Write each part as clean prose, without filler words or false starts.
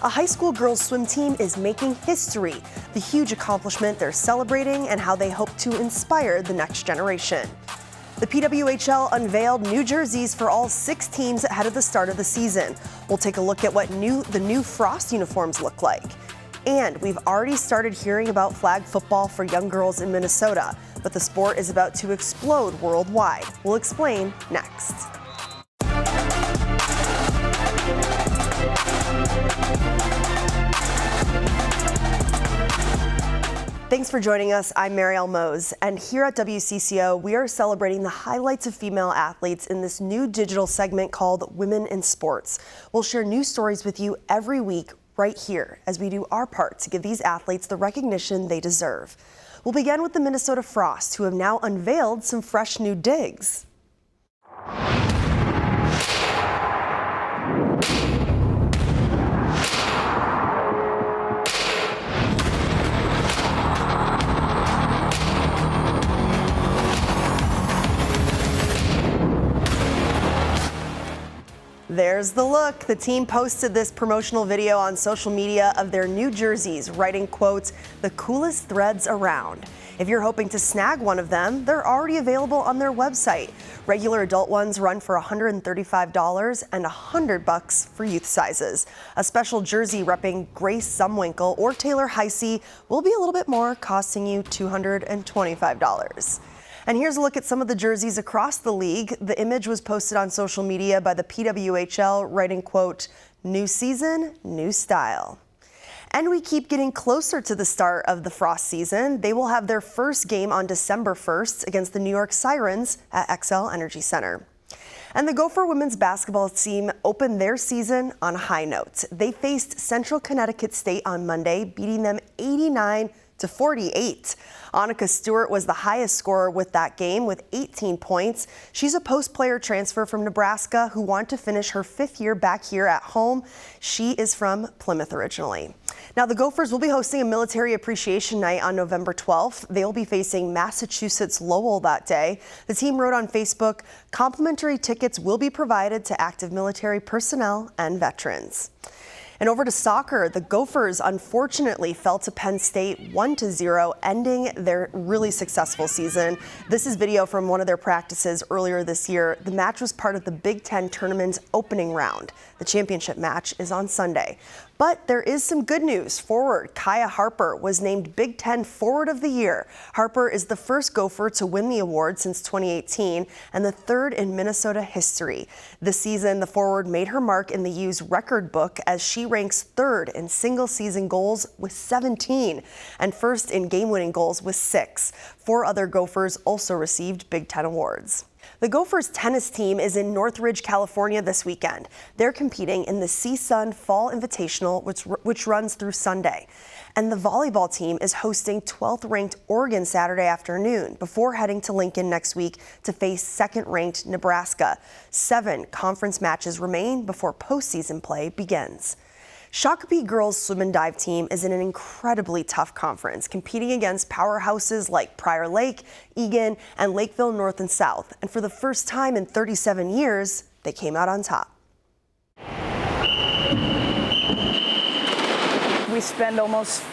A high school girls swim team is making history, the huge accomplishment they're celebrating and how they hope to inspire the next generation. The PWHL unveiled new jerseys for all 6 teams ahead of the start of the season. We'll take a look at what the new Frost uniforms look like. And we've already started hearing about flag football for young girls in Minnesota, but the sport is about to explode worldwide. We'll explain next. Thanks for joining us. I'm Marielle Mohs, and here at WCCO, we are celebrating the highlights of female athletes in this new digital segment called Women in Sports. We'll share new stories with you every week right here as we do our part to give these athletes the recognition they deserve. We'll begin with the Minnesota Frost, who have now unveiled some fresh new digs. There's the look. The team posted this promotional video on social media of their new jerseys, writing, quotes, "the coolest threads around." If you're hoping to snag one of them, they're already available on their website. Regular adult ones run for $135 and $100 for youth sizes. A special jersey repping Grace Zumwinkle or Taylor Heisey will be a little bit more, costing you $225. And here's a look at some of the jerseys across the league. The image was posted on social media by the PWHL, writing, quote, "new season, new style." And we keep getting closer to the start of the Frost season. They will have their first game on December 1st against the New York Sirens at XL Energy Center. And the Gopher women's basketball team opened their season on a high note. They faced Central Connecticut State on Monday, beating them 89-48. Annika Stewart was the highest scorer with that game with 18 points. She's a post-player transfer from Nebraska who wanted to finish her 5th year back here at home. She is from Plymouth originally. Now, the Gophers will be hosting a military appreciation night on November 12th. They'll be facing Massachusetts Lowell that day. The team wrote on Facebook, complimentary tickets will be provided to active military personnel and veterans. And over to soccer, the Gophers unfortunately fell to Penn State 1-0, ending their really successful season. This is video from one of their practices earlier this year. The match was part of the Big Ten tournament's opening round. The championship match is on Sunday. But there is some good news. Forward Kaya Harper was named Big Ten Forward of the Year. Harper is the first Gopher to win the award since 2018 and the 3rd in Minnesota history. This season, the forward made her mark in the U's record book as she ranks 3rd in single-season goals with 17 and 1st in game-winning goals with 6. 4 other Gophers also received Big Ten awards. The Gophers tennis team is in Northridge, California this weekend. They're competing in the CSUN Fall Invitational, which runs through Sunday. And the volleyball team is hosting 12th-ranked Oregon Saturday afternoon before heading to Lincoln next week to face 2nd-ranked Nebraska. 7 conference matches remain before postseason play begins. Shakopee girls swim and dive team is in an incredibly tough conference, competing against powerhouses like Prior Lake, Egan, and Lakeville North and South. And for the first time in 37 years, they came out on top. We spend almost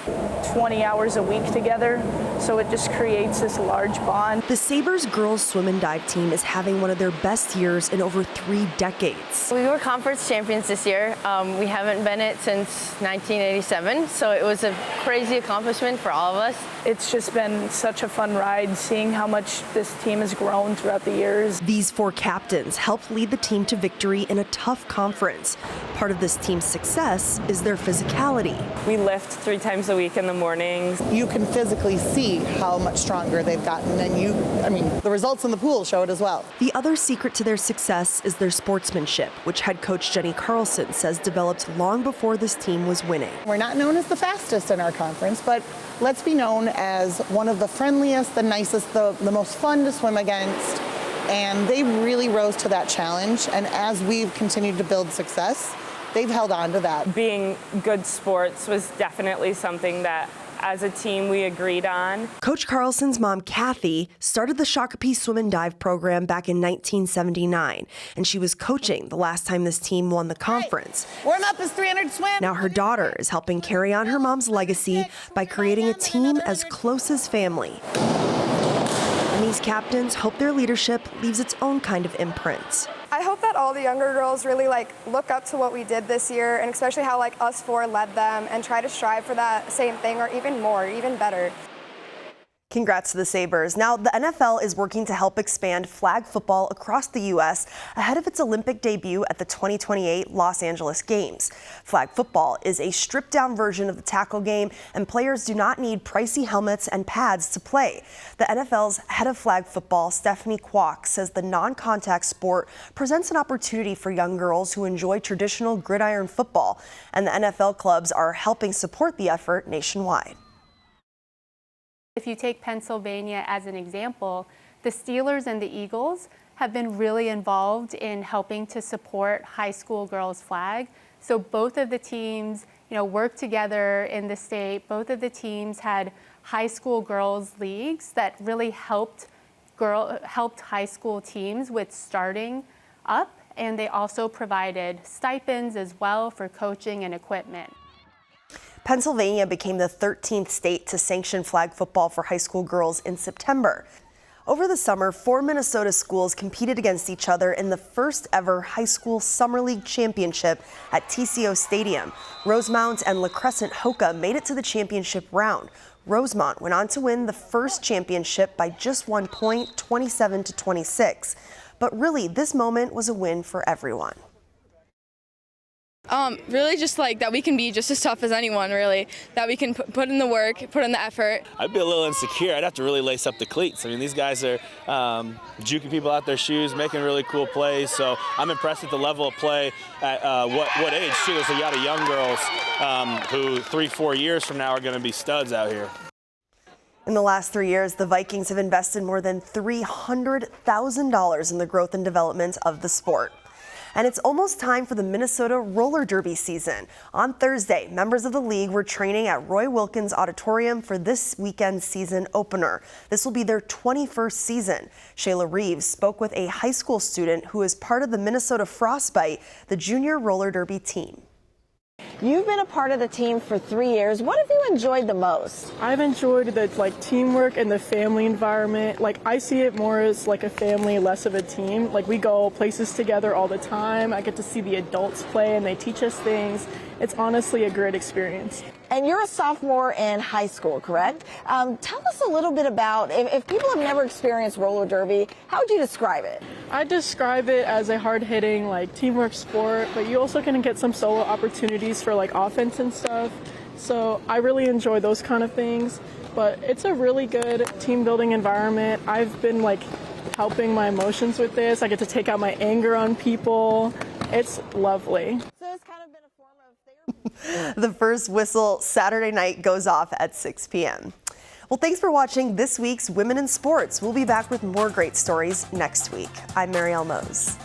20 hours a week together, so it just creates this large bond. The Sabres girls swim and dive team is having one of their best years in over 3 decades. We were conference champions this year. We haven't been it since 1987, so it was a crazy accomplishment for all of us. It's just been such a fun ride, seeing how much this team has grown throughout the years. These 4 captains helped lead the team to victory in a tough conference. Part of this team's success is their physicality. We lift 3 times a week in the mornings. You can physically see how much stronger they've gotten, and the results in the pool show it as well. The other secret to their success is their sportsmanship, which head coach Jenny Carlson says developed long before this team was winning. We're not known as the fastest in our conference, but let's be known as one of the friendliest, the nicest, the most fun to swim against. And they really rose to that challenge, and as we've continued to build success, they've held on to that. Being good sports was definitely something that as a team we agreed on. Coach Carlson's mom, Kathy, started the Shakopee swim and dive program back in 1979, and she was coaching the last time this team won the conference. Warm up is 300 swim. Now her daughter is helping carry on her mom's legacy by creating a team as close as family. And these captains hope their leadership leaves its own kind of imprint. I hope that all the younger girls really look up to what we did this year, and especially how us four led them, and try to strive for that same thing or even more, even better. Congrats to the Sabres. Now, the NFL is working to help expand flag football across the U.S. ahead of its Olympic debut at the 2028 Los Angeles Games. Flag football is a stripped-down version of the tackle game, and players do not need pricey helmets and pads to play. The NFL's head of flag football, Stephanie Kwok, says the non-contact sport presents an opportunity for young girls who enjoy traditional gridiron football, and the NFL clubs are helping support the effort nationwide. If you take Pennsylvania as an example, the Steelers and the Eagles have been really involved in helping to support high school girls' flag. So both of the teams, work together in the state. Both of the teams had high school girls' leagues that really helped high school teams with starting up, and they also provided stipends as well for coaching and equipment. Pennsylvania became the 13th state to sanction flag football for high school girls in September. Over the summer, 4 Minnesota schools competed against each other in the first ever high school summer league championship at TCO Stadium. Rosemount and La Crescent Hoka made it to the championship round. Rosemount went on to win the first championship by just 1 point, 27-26. But really, this moment was a win for everyone. Really just that we can be just as tough as anyone, really, that we can put in the work, put in the effort. I'd be a little insecure. I'd have to really lace up the cleats. I mean, these guys are juking people out their shoes, making really cool plays, so I'm impressed with the level of play at what age, too. There's a lot of young girls who 3-4 years from now are going to be studs out here. In the last 3 years, the Vikings have invested more than $300,000 in the growth and development of the sport. And it's almost time for the Minnesota roller derby season. On Thursday, members of the league were training at Roy Wilkins Auditorium for this weekend's season opener. This will be their 21st season. Shayla Reeves spoke with a high school student who is part of the Minnesota Frostbite, the junior roller derby team. You've been a part of the team for 3 years. What have you enjoyed the most? I've enjoyed the teamwork and the family environment. I see it more as a family, less of a team. We go places together all the time. I get to see the adults play and they teach us things. It's honestly a great experience. And you're a sophomore in high school, correct? Tell us a little bit about, if people have never experienced roller derby, how would you describe it? I describe it as a hard-hitting, teamwork sport, but you also can get some solo opportunities for offense and stuff. So I really enjoy those kind of things, but it's a really good team-building environment. I've been helping my emotions with this. I get to take out my anger on people. It's lovely. So it's kind of been a form of therapy. The first whistle Saturday night goes off at 6 p.m. Well, thanks for watching this week's Women in Sports. We'll be back with more great stories next week. I'm Marielle Mohs.